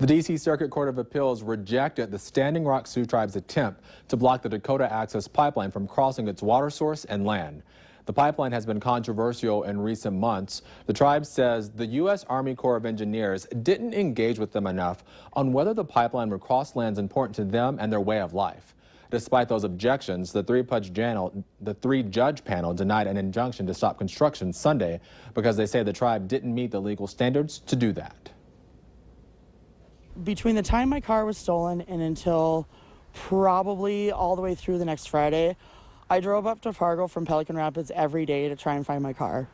The D.C. Circuit Court of Appeals rejected the Standing Rock Sioux Tribe's attempt to block the Dakota Access Pipeline from crossing its water source and land. The pipeline has been controversial in recent months. The tribe says the U.S. Army Corps of Engineers didn't engage with them enough on whether the pipeline would cross lands important to them and their way of life. Despite those objections, the three-judge panel denied an injunction to stop construction Sunday because they say the tribe didn't meet the legal standards to do that. Between the time my car was stolen and until probably all the way through the next Friday, I drove up to Fargo from Pelican Rapids every day to try and find my car.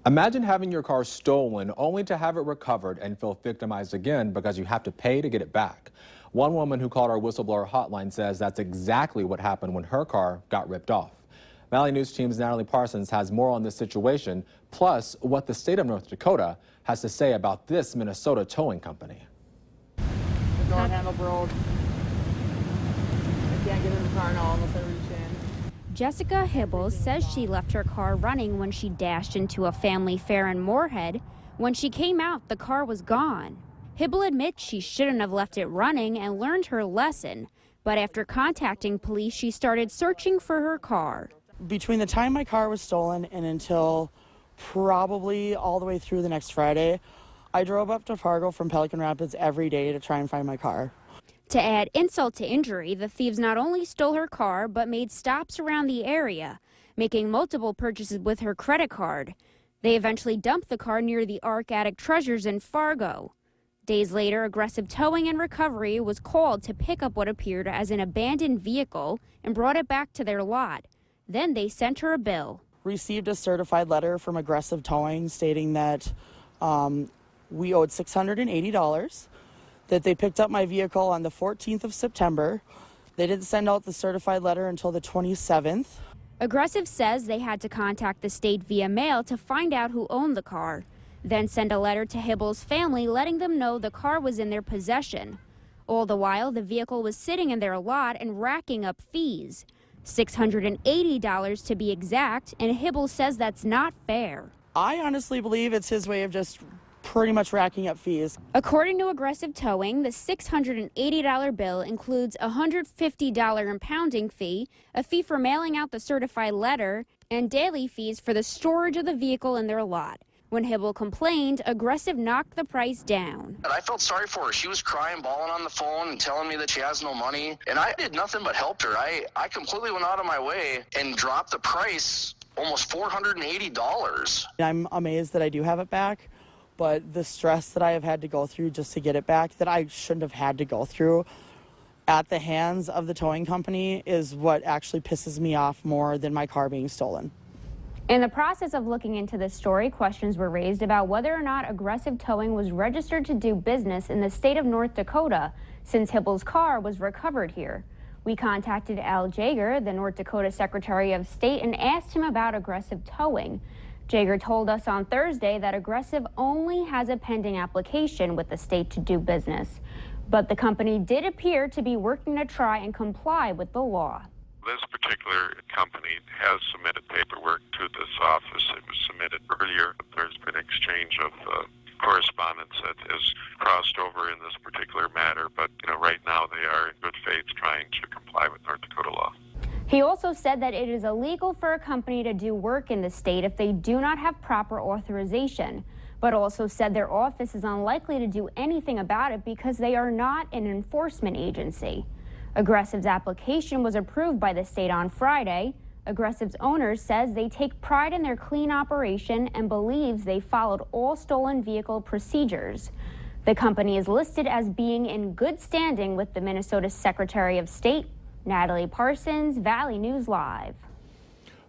Imagine having your car stolen only to have it recovered and feel victimized again because you have to pay to get it back. One woman who called our Whistleblower Hotline says that's exactly what happened when her car got ripped off. Valley News Team's Natalie Parsons has more on this situation, plus what the state of North Dakota has to say about this Minnesota towing company. The door handle broke. I can't get in the car now unless I reach in. Jessica Hibbles says she left her car running when she dashed into a family fair in Moorhead. When she came out, the car was gone. Hibble admits she shouldn't have left it running and learned her lesson. But after contacting police, she started searching for her car. Between the time my car was stolen and until probably all the way through the next Friday, I drove up to Fargo from Pelican Rapids every day to try and find my car. To add insult to injury, the thieves not only stole her car, but made stops around the area, making multiple purchases with her credit card. They eventually dumped the car near the Ark Attic Treasures in Fargo. Days later, Aggressive Towing and Recovery was called to pick up what appeared as an abandoned vehicle and brought it back to their lot. Then they sent her a bill. Received a certified letter from Aggressive Towing stating that we owed $680, that they picked up my vehicle on the 14th of September. They didn't send out the certified letter until the 27th. Aggressive says they had to contact the state via mail to find out who owned the car, then send a letter to Hibble's family letting them know the car was in their possession. All the while, the vehicle was sitting in their lot and racking up fees. $680 to be exact, and Hibble says that's not fair. I honestly believe it's his way of just pretty much racking up fees. According to Aggressive Towing, the $680 bill includes a $150 impounding fee, a fee for mailing out the certified letter, and daily fees for the storage of the vehicle in their lot. When Hibble complained, Aggressive knocked the price down. I felt sorry for her. She was crying, bawling on the phone and telling me that she has no money. And I did nothing but help her. I completely went out of my way and dropped the price almost $480. I'm amazed that I do have it back, but the stress that I have had to go through just to get it back that I shouldn't have had to go through at the hands of the towing company is what actually pisses me off more than my car being stolen. In the process of looking into this story, questions were raised about whether or not Aggressive Towing was registered to do business in the state of North Dakota since Hibble's car was recovered here. We contacted Al Jaeger, the North Dakota Secretary of State, and asked him about Aggressive Towing. Jaeger told us on Thursday that Aggressive only has a pending application with the state to do business, but the company did appear to be working to try and comply with the law. This particular company has submitted paperwork to this office. It was submitted earlier. There's been exchange of correspondence that has crossed over in this particular matter, but right now they are in good faith trying to comply with North Dakota law. He also said that it is illegal for a company to do work in the state if they do not have proper authorization, but also said their office is unlikely to do anything about it because they are not an enforcement agency. Aggressive's application was approved by the state on Friday. Aggressive's owner says they take pride in their clean operation and believes they followed all stolen vehicle procedures. The company is listed as being in good standing with the Minnesota Secretary of State. Natalie Parsons, Valley News Live.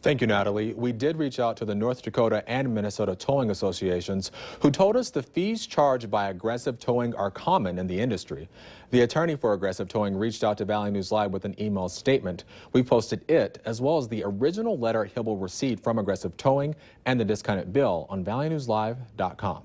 Thank you, Natalie. We did reach out to the North Dakota and Minnesota Towing Associations, who told us the fees charged by Aggressive Towing are common in the industry. The attorney for Aggressive Towing reached out to Valley News Live with an email statement. We posted it, as well as the original letter Hibble received from Aggressive Towing and the discounted bill on valleynewslive.com.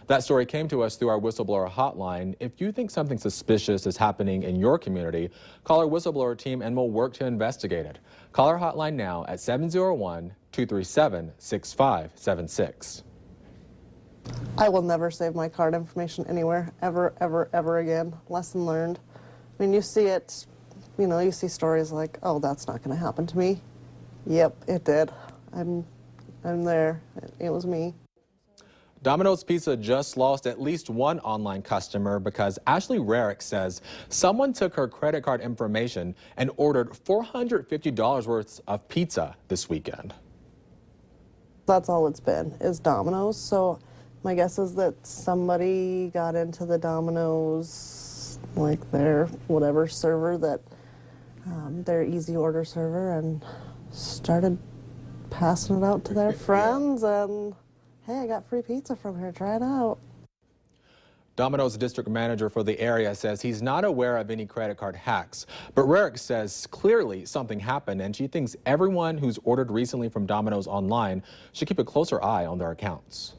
That story came to us through our Whistleblower Hotline. If you think something suspicious is happening in your community, call our Whistleblower team and we'll work to investigate it. Call our hotline now at 701-237-6576. I will never save my card information anywhere, ever, ever, ever again. Lesson learned. I mean, you see it, you know, you see stories like, oh, that's not going to happen to me. Yep, it did. I'm there. It was me. Domino's Pizza just lost at least one online customer because Ashley Rarick says someone took her credit card information and ordered $450 worth of pizza this weekend. That's all it's been, is Domino's. So my guess is that somebody got into the Domino's, like their whatever server, that their easy order server, and started passing it out to their friends, and hey, I got free pizza from here, try it out. Domino's district manager for the area says he's not aware of any credit card hacks, but Rarick says clearly something happened, and she thinks everyone who's ordered recently from Domino's online should keep a closer eye on their accounts.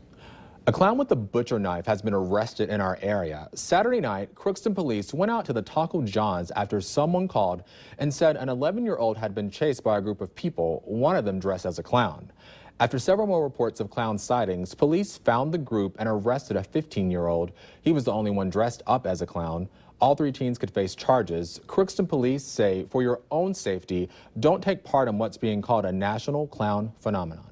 A clown with a butcher knife has been arrested in our area. Saturday night, Crookston police went out to the Taco John's after someone called and said an 11-year-old had been chased by a group of people, one of them dressed as a clown. After several more reports of clown sightings, police found the group and arrested a 15-year-old. He was the only one dressed up as a clown. All three teens could face charges. Crookston police say, for your own safety, don't take part in what's being called a national clown phenomenon.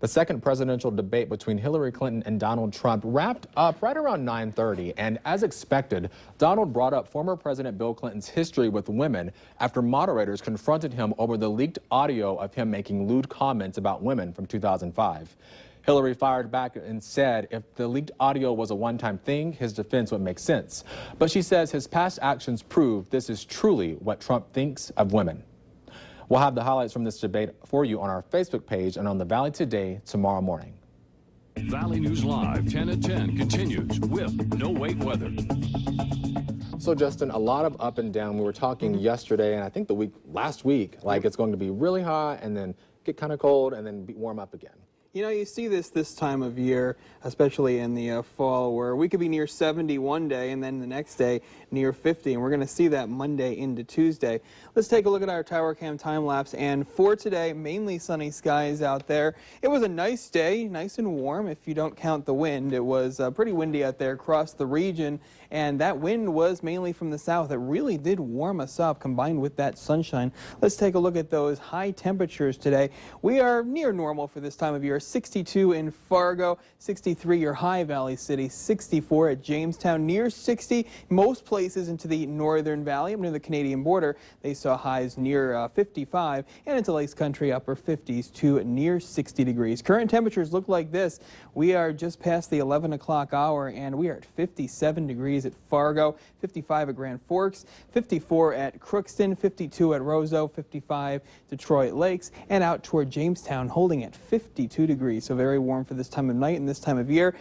The second presidential debate between Hillary Clinton and Donald Trump wrapped up right around 9:30, and as expected, Donald brought up former President Bill Clinton's history with women after moderators confronted him over the leaked audio of him making lewd comments about women from 2005. Hillary fired back and said if the leaked audio was a one-time thing, his defense would make sense. But she says his past actions prove this is truly what Trump thinks of women. We'll have the highlights from this debate for you on our Facebook page and on the Valley Today tomorrow morning. Valley News Live 10 at 10 continues with no wait weather. So Justin, a lot of up and down. We were talking yesterday and I think last week, like it's going to be really hot and then get kind of cold and then warm up again. You know, you see this time of year, especially in the fall, where we could be near 70 one day and then the next day near 50, and we're going to see that Monday into Tuesday. Let's take a look at our tower cam time lapse, and for today, mainly sunny skies out there. It was a nice day, nice and warm if you don't count the wind. It was pretty windy out there across the region, and that wind was mainly from the south. It really did warm us up combined with that sunshine. Let's take a look at those high temperatures today. We are near normal for this time of year. 62 in Fargo, 63 your High Valley City, 64 at Jamestown, near 60 most places into the Northern Valley, up near the Canadian border. They saw highs near 55, and into Lakes Country, upper 50s to near 60 degrees. Current temperatures look like this. We are just past the 11 o'clock hour, and we are at 57 degrees at Fargo, 55 at Grand Forks, 54 at Crookston, 52 at Roseau, 55 Detroit Lakes, and out toward Jamestown holding at 52 degrees, so very warm for this time of night and this time of year.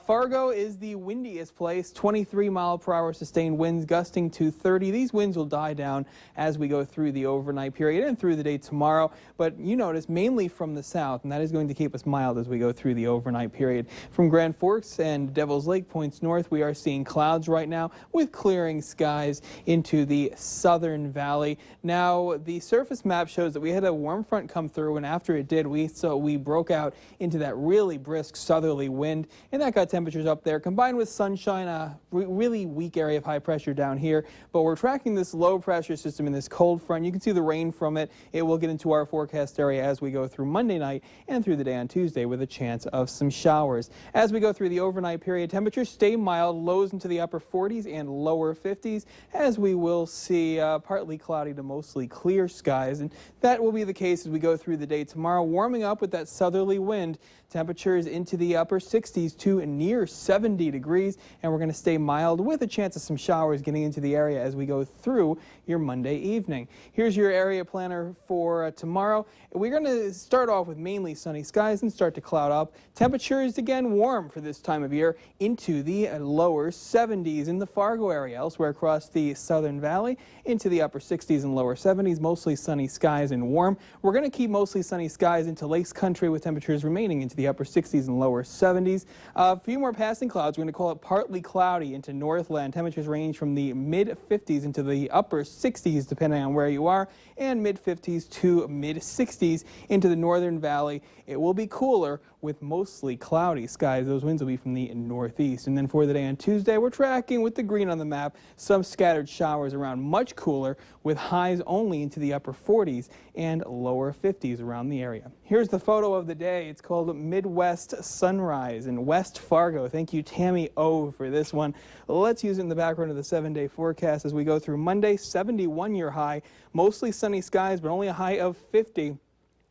Fargo is the windiest place, 23-mile-per-hour sustained winds gusting to 30. These winds will die down as we go through the overnight period and through the day tomorrow, but you notice mainly from the south, and that is going to keep us mild as we go through the overnight period. From Grand Forks and Devil's Lake points north, we are seeing clouds right now with clearing skies into the southern valley. Now, the surface map shows that we had a warm front come through, and after it did, we broke out into that really brisk southerly wind, and that got temperatures up there combined with sunshine, a really weak area of high pressure down here. But we're tracking this low pressure system in this cold front. You can see the rain from it. It will get into our forecast area as we go through Monday night and through the day on Tuesday with a chance of some showers. As we go through the overnight period, temperatures stay mild, lows into the upper 40s and lower 50s, as we will see partly cloudy to mostly clear skies, and that will be the case as we go through the day tomorrow, warming up with that southerly wind. Temperatures into the upper 60s to near 70 degrees, and we're going to stay mild with a chance of some showers getting into the area as we go through your Monday evening. Here's your area planner for tomorrow. We're going to start off with mainly sunny skies and start to cloud up. Temperatures again warm for this time of year into the lower 70s in the Fargo area. Elsewhere across the southern valley into the upper 60s and lower 70s, mostly sunny skies and warm. We're going to keep mostly sunny skies into Lakes Country with temperatures temperatures remaining into the upper 60s and lower 70s. A few more passing clouds. We're going to call it partly cloudy into Northland. Temperatures range from the mid-50s into the upper 60s, depending on where you are, and mid-50s to mid-60s into the Northern Valley. It will be cooler with mostly cloudy skies. Those winds will be from the northeast. And then for the day on Tuesday, we're tracking with the green on the map. Some scattered showers around, much cooler with highs only into the upper 40s and lower 50s around the area. Here's the photo of the day. It's called Midwest Sunrise in West Fargo. Thank you, Tammy O, for this one. Let's use it in the background of the 7-day forecast as we go through Monday. 71-year high, mostly sunny skies, but only a high of 50.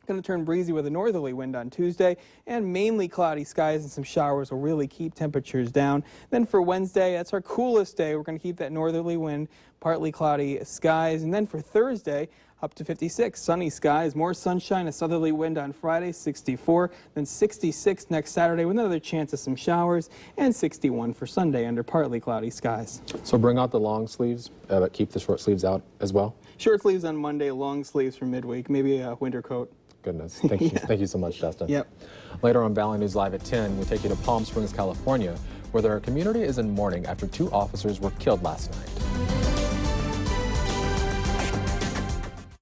Going to turn breezy with a northerly wind on Tuesday, and mainly cloudy skies and some showers will really keep temperatures down. Then for Wednesday, that's our coolest day. We're going to keep that northerly wind, partly cloudy skies. And then for Thursday, up to 56, sunny skies, more sunshine, a southerly wind on Friday, 64, then 66 next Saturday with another chance of some showers, and 61 for Sunday under partly cloudy skies. So bring out the long sleeves, but keep the short sleeves out as well? Short sleeves on Monday, long sleeves for midweek, maybe a winter coat. Goodness. Thank you. Thank you so much, Justin. Yep. Later on Valley News Live at 10, we take you to Palm Springs, California, where their community is in mourning after 2 officers were killed last night.